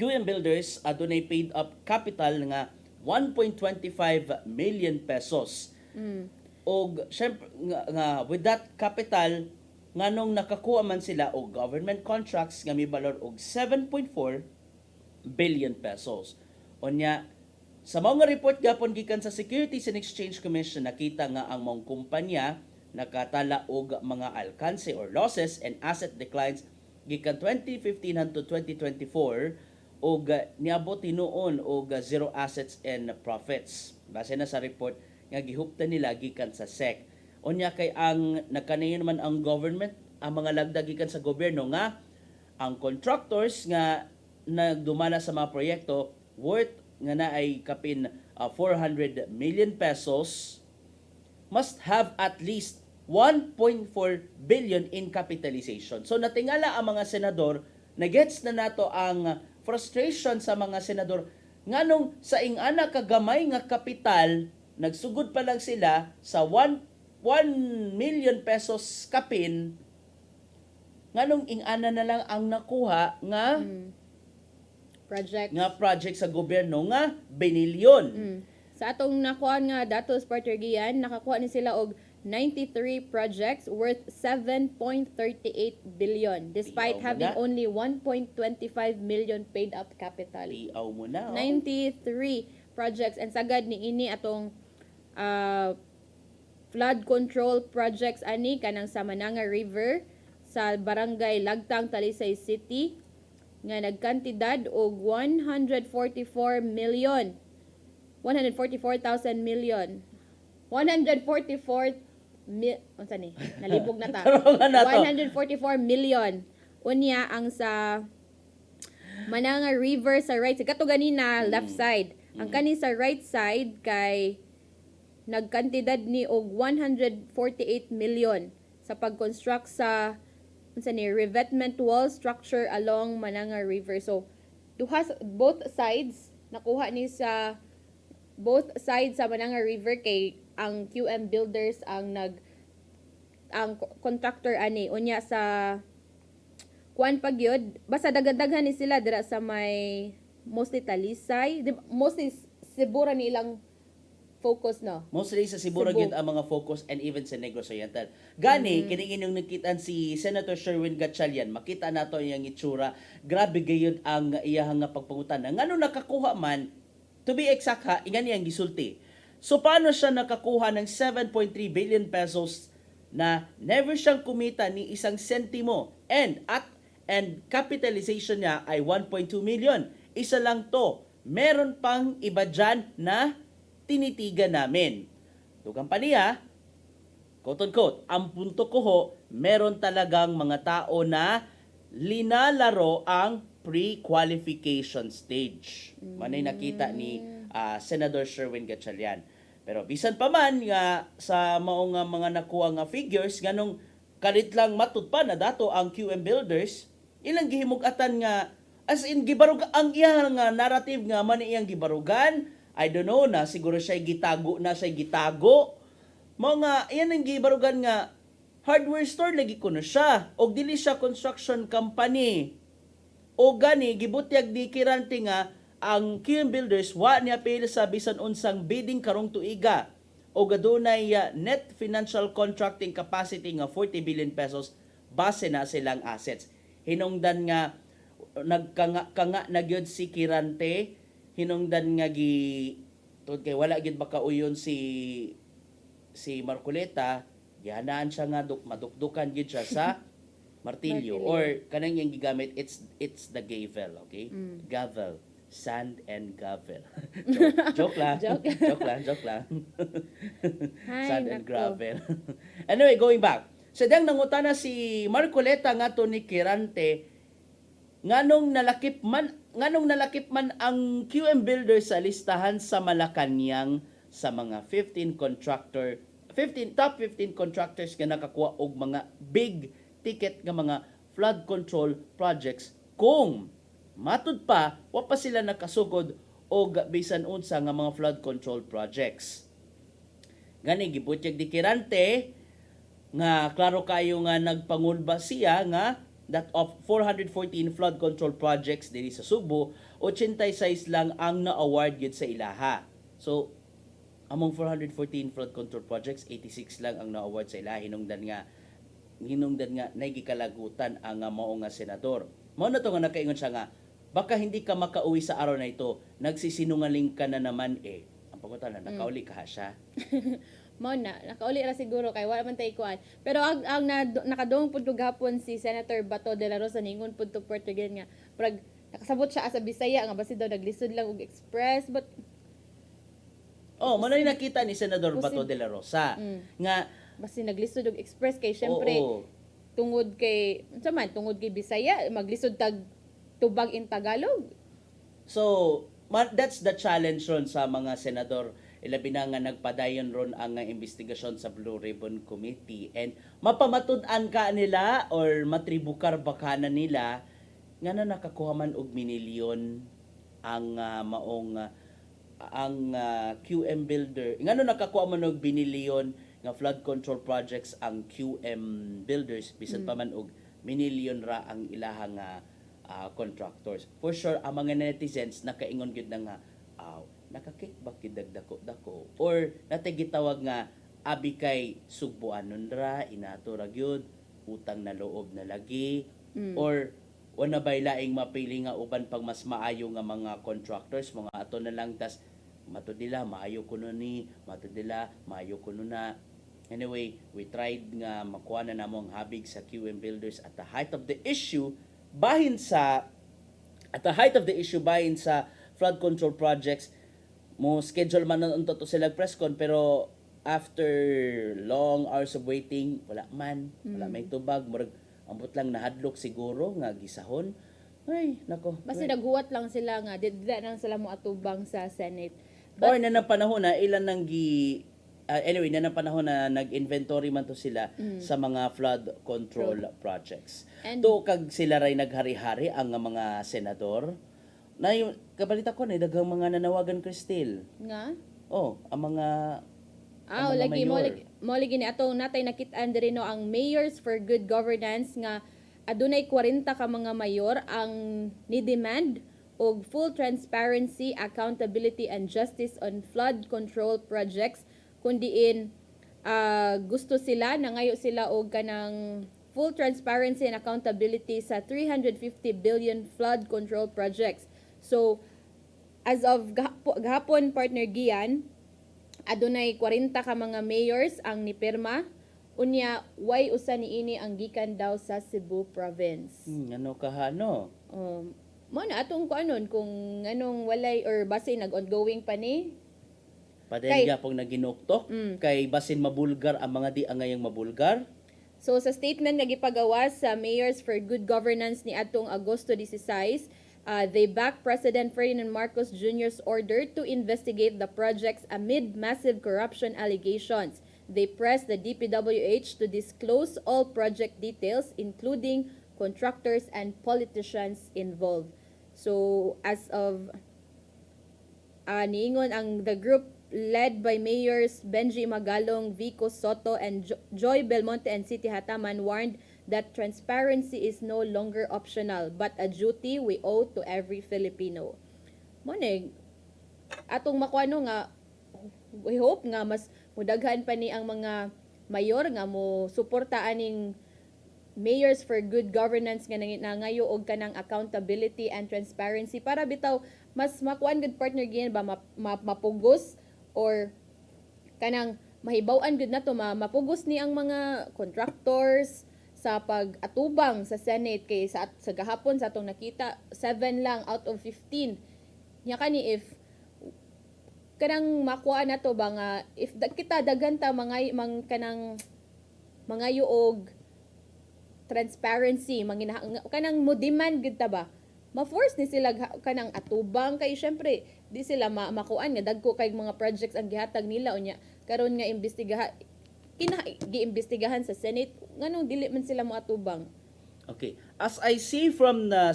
QM Builders adunay paid up capital nga 1.25 million pesos. Og syempre nga with that capital nganong nakakuha man sila og government contracts nga mibalor og 7.4 billion pesos. Unya sa mga report gapon gikan sa Securities and Exchange Commission, nakita nga ang mga kumpanya nakatala og mga alkanse or losses and asset declines gikan 2015 hangtod 2024 og niabot tinuon og zero assets and profits. Base na sa report nga gihuptan nila gikan sa SEC. Unya kay ang nakanayon man ang government, ang mga lagda gikan sa gobyerno nga ang contractors nga nagdumana sa mga proyekto worth nga na ay kapin 400 million pesos must have at least 1.4 billion in capitalization. So natingala ang mga senador, nagets na nato ang frustration sa mga senador nganong sa ingana kagamay nga kapital nagsugod pa lang sila sa 1 million pesos kapin, nganong ingana na lang ang nakuha nga project sa gobyerno nga binilyon. Sa atong nakuha nga datos Partner Gian, nakakuha ni sila og 93 projects worth 7.38 billion despite having only 1.25 million paid up capital. Liaw mo na. 93 projects, and sagad ni ini atong flood control projects ani kanang sa Mananga River sa Barangay Lagtang, Talisay City nga nagkantidad og 144 million 144,000 million. 144 unsa ni? Nalibog na ta. Karongan na to. 144 million. Unya ang sa Mananga River sa right side. Kato ganina left side. Ang kani sa right side kay nagkantidad ni og 148 million sa pag-construct sa unsa ni revetment wall structure along Mananga River. So both sides nakuha ni sa both sides sa Mananga River kay ang QM Builders ang contractor ani unya sa kuan pagyod basta daghan ni sila dira sa may mostly Talisay, mostly Cebu ra ni ilang focus no. Mostly sa Cebu gyud ang mga focus and even sa Negros Oriental. Gani kini inyong nakitaan si Senator Sherwin Gatchalian, makita nato iyang itsura, grabe gayud ang iyang nga pagpangutan. Ngano nakakuha man, to be exact ha, ingani ang gisulti. So paano siya nakakuha ng 7.3 billion pesos na never siyang kumita ni isang sentimo and capitalization niya ay 1.2 million. Isa lang to. Meron pang iba dyan na tinitigan namin. Dugang pa niya, quote-unquote, ang punto ko ho, meron talagang mga tao na linalaro ang pre-qualification stage. Manay nakita ni Senator Sherwin Gatchalian. Pero bisan pa man nga sa maong mga nakuha nga figures nganong kalit lang matud pa na dato ang QM Builders, ilang gihimug-atan nga as in gibarug ang iyang nga narrative nga man iyang gibarugan. I don't know na siguro siya gitago. Mga iyan ang gibarugan nga hardware store lagi kuno siya og dili siya construction company. O gani gibutyag di kirante nga ang QM Builders wa niya pila sa bisan unsang bidding karong tuiga o gadunay net financial contracting capacity nga 40 billion pesos base na silang assets. Hinungdan nga nagkanga na gyud si Kirante, hinungdan nga tungod kay wala gyud makauyon si Marcoleta, gihanaan siya nga madukdukan gyud siya sa martilyo or kanang yang gigamit it's the gavel, okay? Gavel, sand and gravel. joke lang. Sand and gravel. Anyway, going back. Sa dang nangutana si Marcoleta ngadto ni Kirante nganong nalakip man ang QM Builders sa listahan sa Malacañang sa mga top 15 contractors nga nakakuha og mga big ticket nga mga flood control projects kung matud pa wa pa sila nakasugod og bisan unsa nga mga flood control projects. Gani gibutyag di Kirante nga klaro kayo nga nagpangulba siya nga that of 414 flood control projects diri sa Subo, 86 lang ang na-award yun sa ilaha. So, among 414 flood control projects, 86 lang ang na-award sa ilaha. Hinungdan nga nagikalagutan ang mao nga senador. Mao na to nga nakaingon siya nga, baka hindi ka makauwi sa araw na ito, nagsisinungaling ka na naman eh. Ang pagkutan na, nakauli ka siya. Mao na nakauli ra siguro kay wala man tay kuan pero ang nakadong pud gapon si Senator Bato de la Rosa ningon pud to Portuguese nga prag nakasabot siya sa Bisaya nga basi daw naglisod lang og express but manay nakita ni Senador Bato de la Rosa nga basi naglisod og express kay syempre tungod kay Bisaya maglisod tag tubag in Tagalog. So that's the challenge ron sa mga senador. Ilabi na nga nagpadayon ron ang investigasyon sa Blue Ribbon Committee and mapamatud-an ka nila or matribukar baka na nila nga na nakakuha man og minilyon ang QM Builder nga na nakakuha man og binilyon nga flood control projects ang QM Builders bisan pa man og minilyon ra ang ilahang contractors. For sure ang mga netizens nakaingon gyud na nga nakakickback gidagdako or natay gitawag nga abi kay sugbuanon ra inato ra gyud utang na loob na lagi or wala bay laing mapili nga uban pag mas maayo nga mga contractors mga ato na lang tas matudila maayo kuno ni matudila maayo kuno na. Anyway, we tried nga makuha na namong habig sa QM Builders at the height of the issue bahin sa flood control projects. mo schedule man unto to sila press con pero after long hours of waiting wala may tubag murag ambot lang nahadlok siguro nga gisahon. Ay nako. Basta naghuwat lang sila nga didda nang sila mo atubang sa Senate. Or na ng panahon na ilan nang anyway, na ng panahon na nag-inventory man to sila sa mga flood control projects. And Kag sila ray naghari-hari ang mga senador. Na yung kabalita ko na daghang mga nanawagan Cristel. nga Ang mga lagi mayor. mo lagi ni atong natay nakit-an diri no ang Mayors for Good Governance nga adunay 40 ka mga mayor ang ni-demand og full transparency, accountability and justice on flood control projects kundiin gusto sila nangayo sila og kanang full transparency and accountability sa 350 billion flood control projects. So as of gahapon partner Gian, adunay 40 ka mga mayors ang nipirma. Unya, why usa niini ang gikan daw sa Cebu province. Ano kahano? Mo na atong kuanon kung anong walay or base nag-ongoing pa ni. Padayang yapong naginuktok kay basin mabulgar ang mga di angayang mabulgar. So sa statement nga gipagawas sa Mayors for Good Governance ni atong Agosto 16, they back President Ferdinand Marcos Jr.'s order to investigate the projects amid massive corruption allegations. They pressed the DPWH to disclose all project details, including contractors and politicians involved. So, as of niingon ang the group led by Mayors Benji Magalong, Vico Soto, and Joy Belmonte and City Hataman warned that transparency is no longer optional, but a duty we owe to every Filipino. Monig, atong makuano nga, we hope nga mas mudaghan pa ni ang mga mayor nga mo suporta aning Mayors for Good Governance nga nangayo og kanang accountability and transparency para bitaw mas makuan good partner gid ba mapugos or kanang mahibaw-an gud nato mapugos ni ang mga contractors sa pag-atubang sa Senate kay sa gahapon sa atong nakita 7 lang out of 15 nya kani if kanang makuha na to ba nga if kita daghan ta kanang mangayo og transparency kanang mo demand gid ta ba ma-force ni sila kanang atubang kay syempre di sila makuan nga dagko kay mga projects ang gihatag nila unya karon nga giimbestigahan sa Senate nganong dili man sila mo atubang. Okay, as I see from the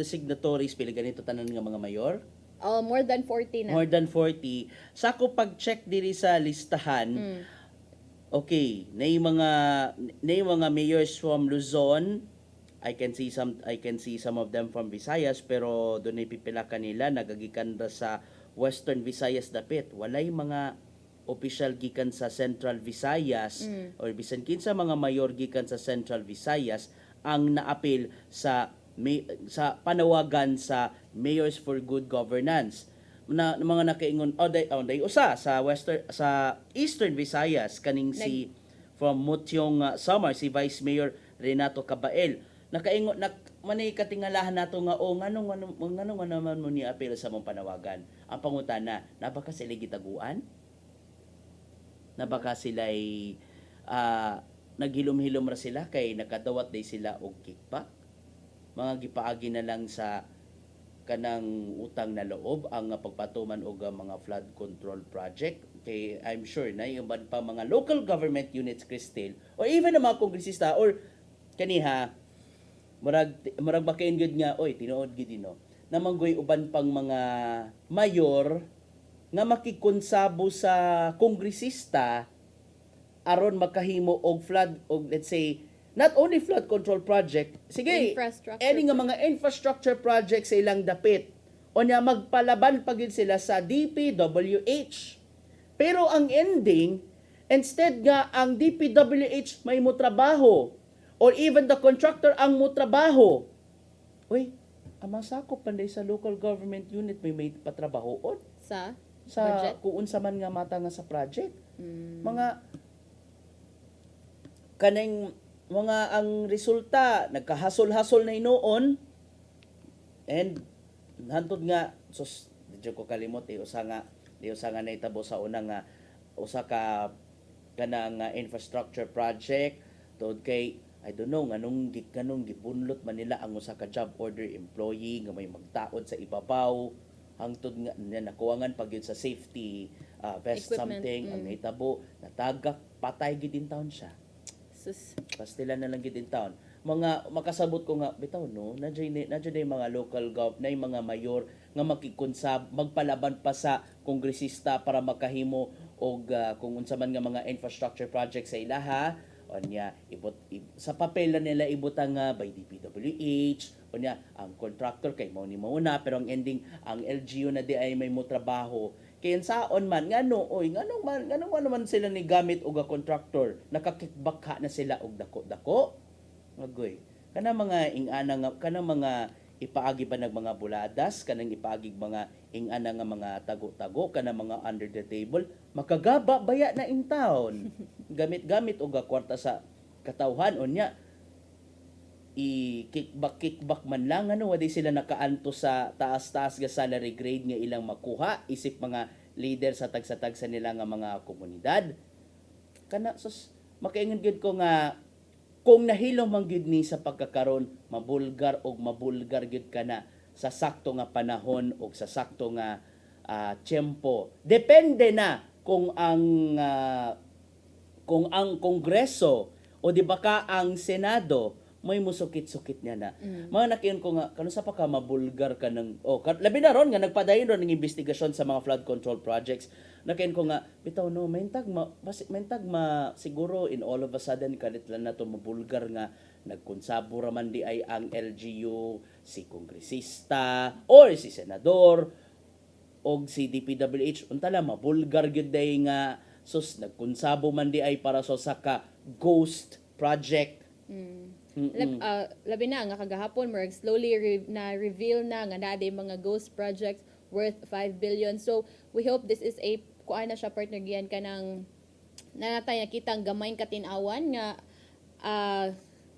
signatories pila ganito tanan nga mga mayor. More than 40 na. More than 40. Sa ako pag-check diri sa listahan, okay, na yung mga mayors from Luzon, I can see some of them from Visayas, pero doon ay pipila kanila, nagagikan da sa Western Visayas dapit. Walay mga official gikan sa Central Visayas, or bisan kinsa mga mayor gikan sa Central Visayas, ang naapil sa panawagan sa Mayors for Good Governance na mga nakaingon day usa sa Eastern Visayas kaning si from Mutyong Samar si Vice Mayor Renato Cabael nakaingon manay katingalahan nato nga nganong naman mo ni apel sa mong panawagan ang pangutana na baka sila gitaguan na baka sila naghilom-hilom ra sila kay nakadawat day sila og kickback mga gipaagi na lang sa kanang utang na loob ang pagpatuman og mga flood control project kay I'm sure na yung pa mga local government units Cristel or even ang mga kongresista or kaniha murag bakain gud nga oy tinuod gid no na manggoy uban pang mga mayor nga makikonsabo sa kongresista aron makahimo og flood og let's say not only flood control project, sige, any nga mga infrastructure project sa ilang dapit. O niya magpalaban pagid sila sa DPWH. Pero ang ending, instead nga ang DPWH may mo trabaho or even the contractor ang mo trabaho. Uy, ang masakop panday sa local government unit may patrabahoon sa budget? Kung unsa man nga mata nga sa project. Mga kanang mga ang resulta nagkahasol-hasol na inoon and hantod nga sus di ko kalimot usa nga Di usa nga nahitabo sa una nga usa ka kanang infrastructure project tod kay I don't know nganong gibunlot man nila ang usa ka job order employee nga may magtaod sa ibabaw hangtod nga nakuwangan pag yun sa safety vest Equipment, something ang nahitabo natagak patay gid in town siya. Sus. Pastila na lang gid in town. Mga makasabot ko nga bitaw no nadjay mga local na mga mayor nga magkikonsab magpalaban pa sa kongresista para makahimo og kung unsa man nga mga infrastructure project sa ilaha onya sa papel na nila ibutang by DPWH onya ang contractor kay mao ni mauna pero ang ending ang LGU na di ay may mo trabaho kay saon man nganong man sila ni gamit og contractor nakakitbaka na sila og dako agoy kana mga ingana kana mga ipaagi ba ng mga buladas kanang ipaagi mga ingana nga mga tago-tago kana mga under the table makagaba baya na in town gamit og kwarta sa katawhan unya i-kickback man lang wadi sila nakaanto sa taas-taas nga salary grade nga ilang makuha isip mga leader sa tagsa-tagsa nila nga mga komunidad kana sus makaingon gyud ko nga kung nahilom man gyud ni sa pagkakaron mabulgar gyud kana sa sakto nga panahon o sa sakto nga tiyempo depende na kung ang Kongreso o di ba ka ang Senado may musukit-sukit niya na. Mga nakiyon ko nga kano sa pa ka mabulgar ka ng labi na ron nga nagpadayon ron ng investigasyon sa mga flood control projects. Nakiyon ko nga bitaw no mentag siguro in all of a sudden kalit lang na to mabulgar nga nagkonsabo raman di ay ang LGU, si kongresista or si senador og si DPWH untala mabulgar gyud day nga sus nagkonsabo man di ay para sa ka ghost project. Labi na nga kagahapon more slowly na-reveal na nga naday mga ghost projects worth 5 billion. So we hope this is a kuan na siya partner giyan kanang nanatay nakita ang gamayng katinawan nga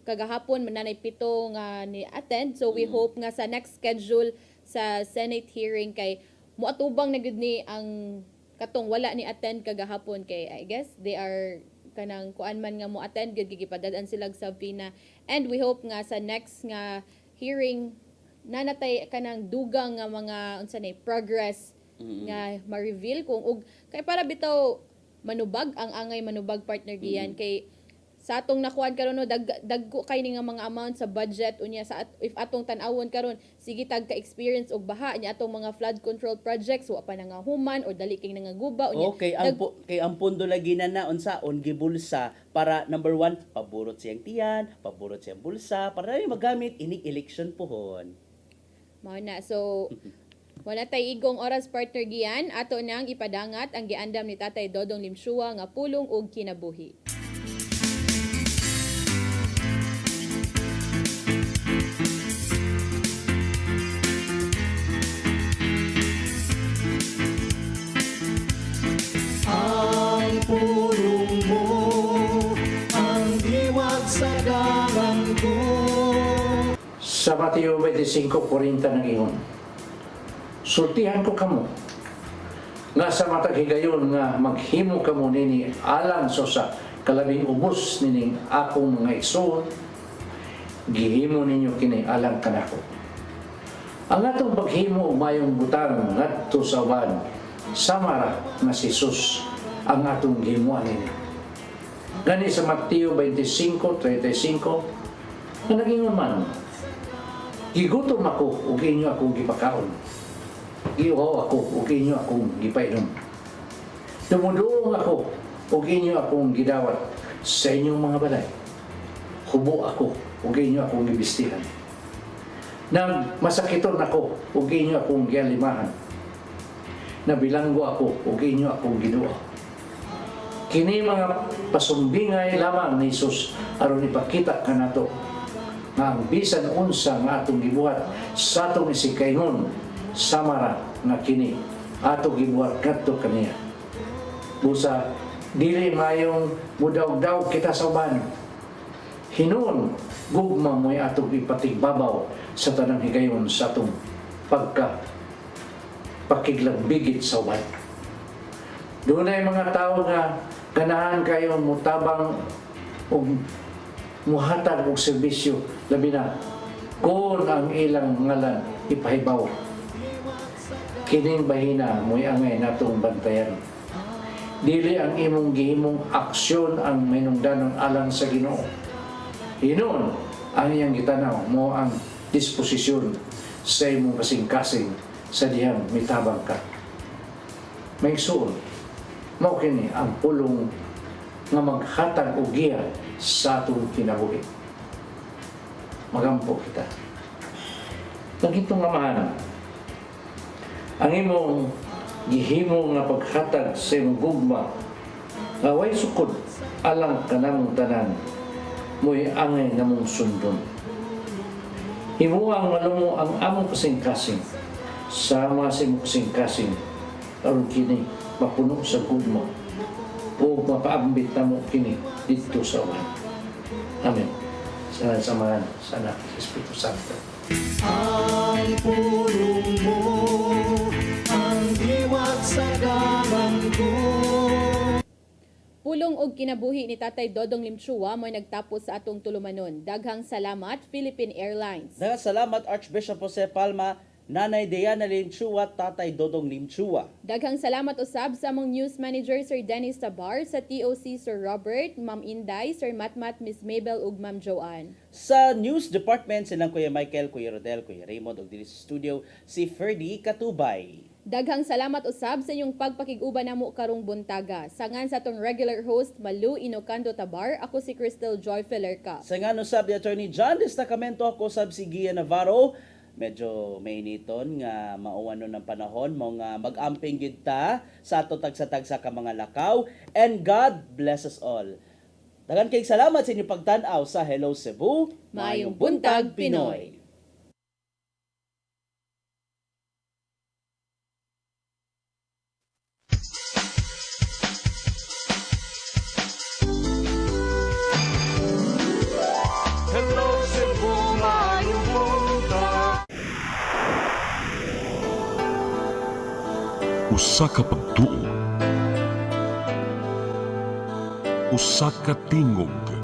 kagahapon mananay 7 nga ni attend. So we hope nga sa next schedule sa Senate hearing kay muatubang na gud ni ang katong wala ni attend kagahapon kay I guess they are kanang kuan man nga mo attend gud gigipadad-an sila sa subpoena and we hope nga sa next nga hearing nanatay kanang dugang nga mga unsa ni progress nga ma-reveal kung og kay para bitaw manubag ang angay manubag partner giyan kay sa atong nakuan karon no dagko kay ni nga mga amount sa budget unya sa if atong tan-awon karon sige tag ka experience og baha nya atong mga flood control projects wa pa nangahuman or dali kay nangaguba unya okay ang pundo lagi na unsaon gibulsa para number 1 paborot siyang tiyan paborot siyang bulsa para magamit ining election pohon mao na so wala tay igong oras partner giyan ato nang ipadangat ang giandam ni Tatay Dodong Limshua nga pulong og kinabuhi. Ang pulong mo ang diwag sa dalan ko. Sa Mateo 25:40 ng ihon. Sultihan ko kamo nga sa matag higayon nga maghimo kamo nini alang so sa kalabing ubos nining akong mga igsoon gihimo ninyo kini alang kanako. Ang atong paghimo og mayong butang ngadto sa uban samara nga si Jesus ang atong gihimuan nini. Gani sa Mateo 25:35 nga nagingon man gigutom ako ug inyo akong gipakaon. Giuhaw ako ug inyo akong gipainom. Tumuduong ako ug inyo akong gidawat sa inyong mga balay. Hubo ako ug inyo akong gibistihan. Nagmasakiton ako ug inyo akong gialimahan. Nabilanggo ako ug inyo akong giduwa. Kini mga pasumbingay lamang ni Jesus aron ipakita kanato nga ang bisan unsa nga atong gibuhat sa atong isikaynon samara nga kini atong gibuhat kadto kaniya. Busa dili mayong mudaw-daw kita sa uban. Hinuon gugma mo'y atong ipatigbabaw sa tanang higayon sa atong pakiglambigit sa uban. Doon ay mga tao nga ganahan kayo mutabang o muhatag og serbisyo labi na kung ang ilang ngalan ipahibaw. Kining bahina mo'y angay natong bantayan. Dili ang imong gihimong aksyon ang minungdanon alang sa Ginoo. Hinuon ang iyang gitanaw mo ang disposisyon sa imong kasing-kasing sa diyang mitabang ka. May suon, mao kini ang pulong nga maghatag og giya sa atong kinabuhi. Magampo kita. Nagitong amahan, ang imong gihimo nga paghatag sa imong gugma nga way sukod alang kanamong tanan mo'y angay namong sundon. Himuang malumo ang among kasing-kasing sama sa imong kasing-kasing aron kini mapuno sa gugma o mapaambit namo kini dito sa uwan. Amen. Sa samahan sa anak sa Espiritu Santo. Ang pulong mo, ang diwat sa galang ko. Pulong og kinabuhi ni Tatay Dodong Limchua mo'y nagtapos sa atong tulumanon. Daghang salamat Philippine Airlines. Daghang salamat Archbishop Jose Palma, Nanay Diana Limchua, Tatay Dodong Limchua. Daghang salamat usab sa among news manager Sir Dennis Tabar, sa TOC Sir Robert, Ma'am Inday, Sir Matmat, Miss Mabel ug Ma'am Joanne. Sa news department silang Kuya Michael, Kuya Rodel, Kuya Raymond ug diri sa studio si Ferdy Katubay. Daghang salamat usab sa inyong pagpakig-uban namo karong buntaga. Sangan sa atong regular host Malu Inocanto Tabar, ako si Crystal Joy Felerca. Sangan usab ni Attorney John Destacamento, ako sab si Gia Navarro. Medyo mainiton nga mauwanon ng panahon mo nga mag-amping gid ta sa ato tagsa-tagsa ka mga lakaw, and God bless us all. Daghang kay salamat sa inyong pagtan-aw sa Hello Cebu. Maayong buntag Pinoy. Hello Cebu, maayong buntag. Usa ka pagtuo, usa ka tingog,